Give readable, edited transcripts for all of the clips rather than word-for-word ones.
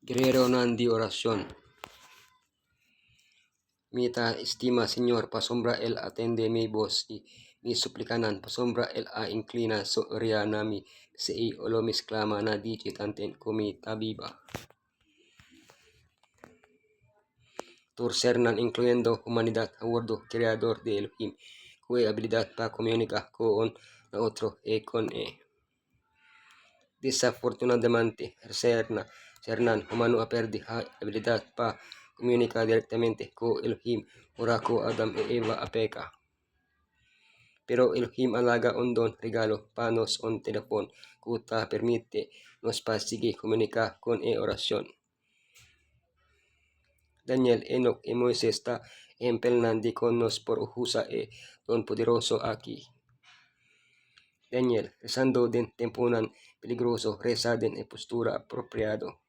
Guerrero nan di oración. Mita estima Señor, pasombra el atende mi voz y mi suplicanan, pasombra el a inclina so ria nami, se i olo mis clama na dici tanten kumi tabiba. Turcernan incluyendo humanidad a wordo creador de Elohim, cue habilidad pa comunica con na otro e con e. Desafortunadamente, Cernan humano a perdi habilidad pa comunica directamente con Elohim, ora ko Adam e Eva a peca. Pero Elohim alaga un don regalo panos on telepon, kuta permite nos pa sige comunica con e oración. Daniel, Enoch y Moisés ta empelnan di con nos por uhusa e don poderoso aquí. Daniel, rezando den tempunan peligroso, reza den e postura apropiado.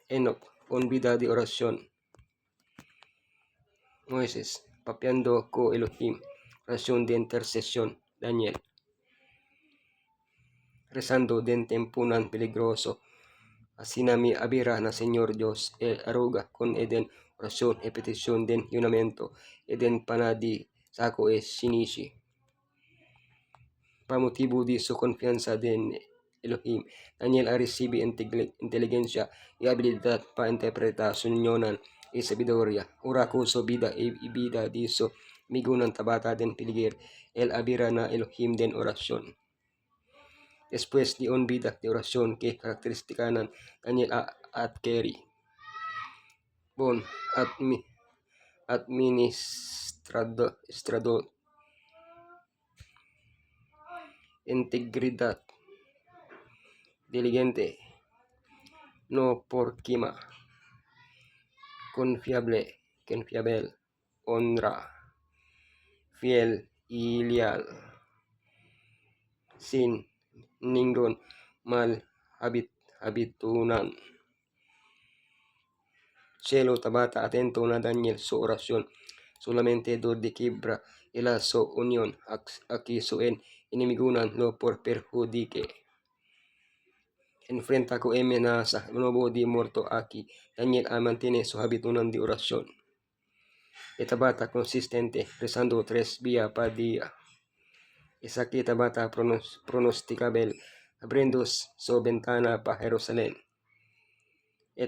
Enoch, con vida de oración. Moisés, papiando co Elohim, oración de intercesión. Daniel, rezando den tempunan peligroso, asinami abira na Señor Dios e aruga con eden oración e petición den yunamento eden panadi sako e sinishi. Pamotibo di su confianza den Elohim, Daniel a recibe inteligencia y habilidad pa interpretar sunyonan y sabiduría. Ora ko so vida y vida di so migunan tabata den piligir el abira na Elohim den oración. Después di on vida de oración que karakteristikanan Daniel adquiri. Bon, administrado integridad, diligente, no porquima, confiable, honra, fiel y leal, sin ningún mal habitunan. Cielo tabata atento na Daniel su oración, solamente dor de quebra y la su unión, aquí su inimigunan lo por perjudique. Enfrenta con amenaza, nuevo di muerto aquí, Daniel mantiene su habitunan de oración. Tabata consistente, rezando 3 días pa día. Esa que tabata pronosticable, abriendo su ventana pa Jerusalén.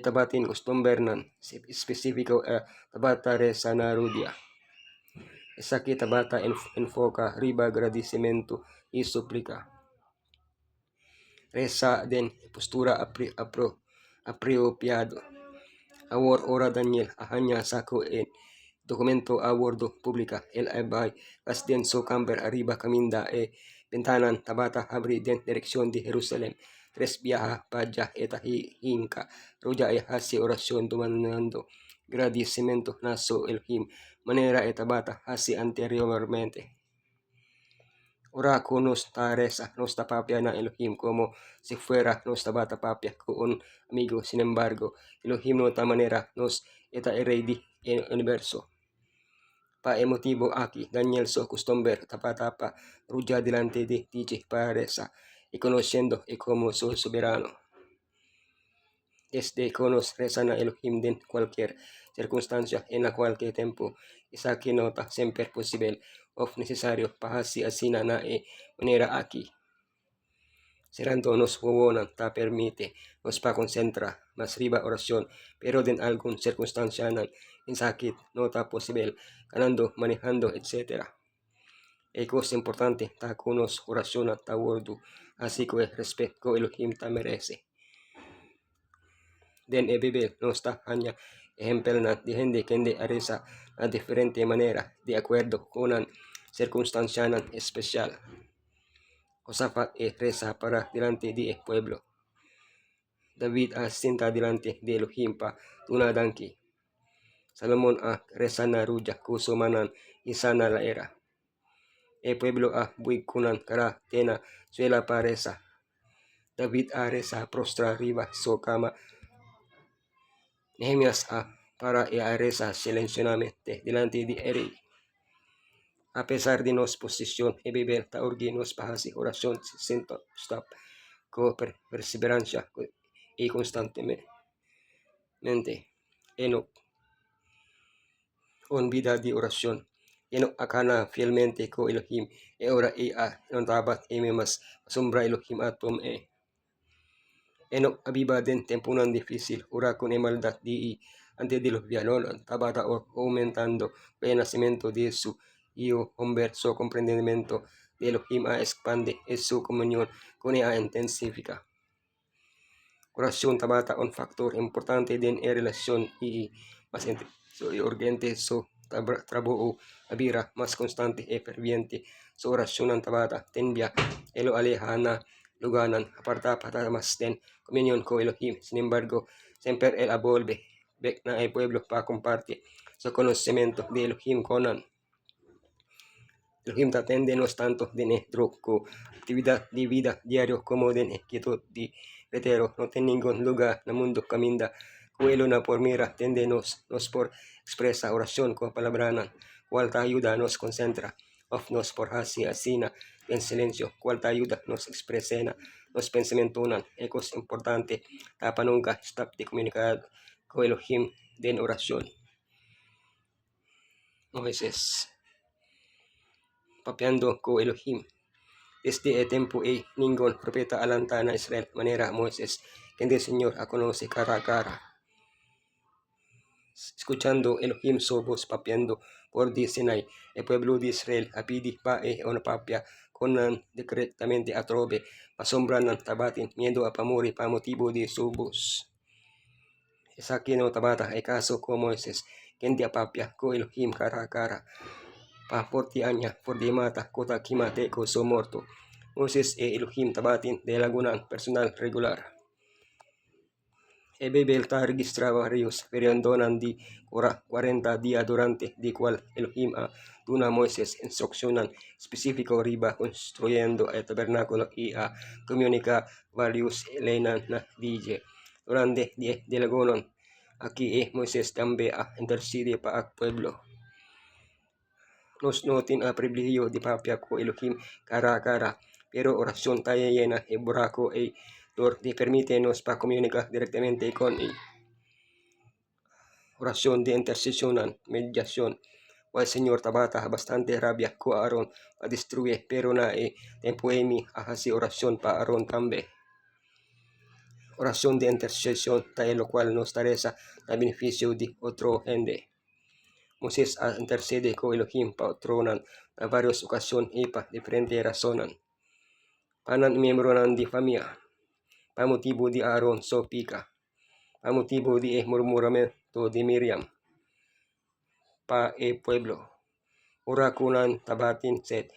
Tabatin costumbernan, específico tabata reza na rudia. Esa que tabata enfoca riba agradecimiento y suplica. Reza den postura apropiado. Awor ora Daniel ahanya sako en documento awordo publica el abay as den so camber arriba caminda e ventanan tabata abri den dirección de Jerusalén. 3 viaja paya eta hinka roja e hasi oración domanando agradecimiento naso Elohim manera tabata hasi anteriormente. Ora ko nos reza nos tapapia na Elohim como si fuera nos tabata papia con un amigo. Sin embargo, Elohim no ta manera nos eta eredi en universo. Pa emotivo aquí, Daniel so costumber tapatapa ruja delante de dice para reza y conociendo y como su soberano. Desde conos reza na Elohim den cualquier circunstancia en la cualquier tiempo, esa que nota siempre posible of necesario para así asina na manera aquí. Serando nos huwonan ta permite nos pa concentra mas riba oración, pero den algún circunstancia nan in sakit nota posible, ganando, manejando, etc. Es importante ta kunos oración ta wordu, así que respeto Elohim ta merece. Den Bibel nos ta hanya ejemplo na de gente que areza a diferente manera de acuerdo con una circunstancia especial. Josafat reza para delante de pueblo. David sinta delante de Elohim pa tunadanki. Salomón reza na ruja kusumanan isana la era. Pueblo buikunan kara tena suela pa reza. David reza prostra riba so kama. Nehemias para reza silencionamente delante de Eri. A pesar de nos posición, Bibel ta urgi nos pahasi oración sin stop. perseverancia y constantemente. Enoch, on vida de oración. Enoch akana fielmente ko Elohim, e ora inontabat mas asombra Elohim atom Enoch abiba den tempunan difícil, ora con maldad di antediluviano, tabata aumentando el nacimiento de su hijo hombre, su comprendimiento de Elohim expande y su comunión con ella intensifica. Oración tabata un factor importante den relación y más urgente su trabajo abira más constante y ferviente. Su oración tabata tenbia elo alejana luganan aparta para más den comunión con Elohim. Sin embargo, siempre él abolve na el pueblo para compartir su conocimiento de Elohim conan. Elohim tatende nos tanto de nuestra actividad de vida diario como de quietud de retiro. No tiene ningún lugar en el mundo caminda. Cuelo na por mira tende nos por expresa oración con palabrana. Cual te ayuda nos concentra. Of nos por hacia asina en silencio. Cual te ayuda nos expresena. Nos pensamientos ecos importante. Tapa nunca stop de comunicar con Elohim den oración. Moisés papeando con Elohim. Desde el tiempo ningún profeta alantana a Israel manera Moisés, quien el Señor a conoce cara a cara. Escuchando Elohim su voz papeando por di Sinai, el pueblo de Israel apidi pae una papia conan directamente a trobe, pasombran tabatin, miedo a pamuri pa motivo de su voz. Esa que no tabata el caso con Moisés, quien de papia con Elohim cara a cara. Pa 40 años por di mata kota kimate ko so morto. Moses e Elohim tabatin de lagunan personal regular. Ebebel está registrado varios periodos de 40 días durante el cual Elohim a Duna Moisés instruccionan específico riba construyendo el tabernáculo y a comunica varios elenan na DJ. Durante de lagunan aquí Moisés también a intercede para el pueblo. Nos notin a privilegio de papia ko Elohim cara a cara, pero oración tayo llena e buraco e dor de permite nos pa comunicar directamente con él. Oración de intercesión, mediación. O el Señor tabata bastante rabia ko Aaron a destruir, pero na tempo a hacer oración pa Aaron también. Oración de intercesión tayo lo cual nos taresa a beneficio de otro gente. Moses intercede con Elohim pa tronan a varias ocasiones y pa diferentes razones. Panan miembro de familia, pa motivo de Aaron so pica, pa motivo de murmuramento de Miriam, pa pueblo, orakunan tabatin Set,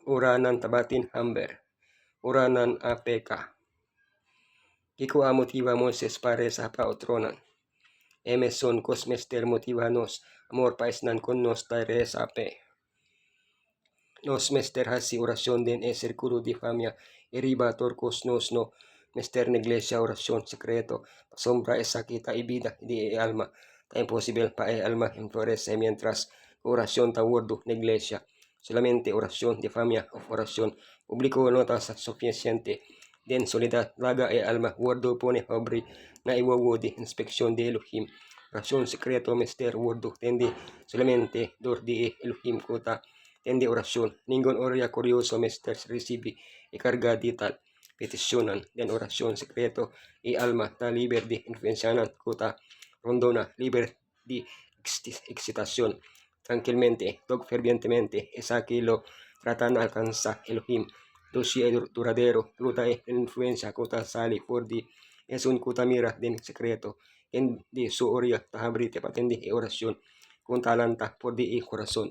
oranan tabatin Amber, oranan apeka. Kiko a motiva Moses para sa pa tronan. Emerson cosmester motivanos amor paisnan con nos tare sape. Nos mester hasi oración den círculo de familia eriba torcos nos no mester na iglesia oración secreto sombra esa kita ibida de alma ta imposible pa alma enflorece mientras oración ta wordo na iglesia solamente oración de familia of oración publico nota suficiente den soledad laga alma wordo pone obri na iwawo de inspección de Elohim. Oración secreto mister wordo tende solamente dor de Elohim kota tende oración. Ningún oria curioso mister recibe y carga de tal peticionan den oración secreto y alma ta liber de influencianan kota rondona liber de excitación tranquilamente, dog fervientemente, esa que lo tratan alcanza Elohim. Dosi duradero, luta influencia kota sali por di es un kota mira den secreto en di su oria tahabri te patende oración con talanta por di corazón.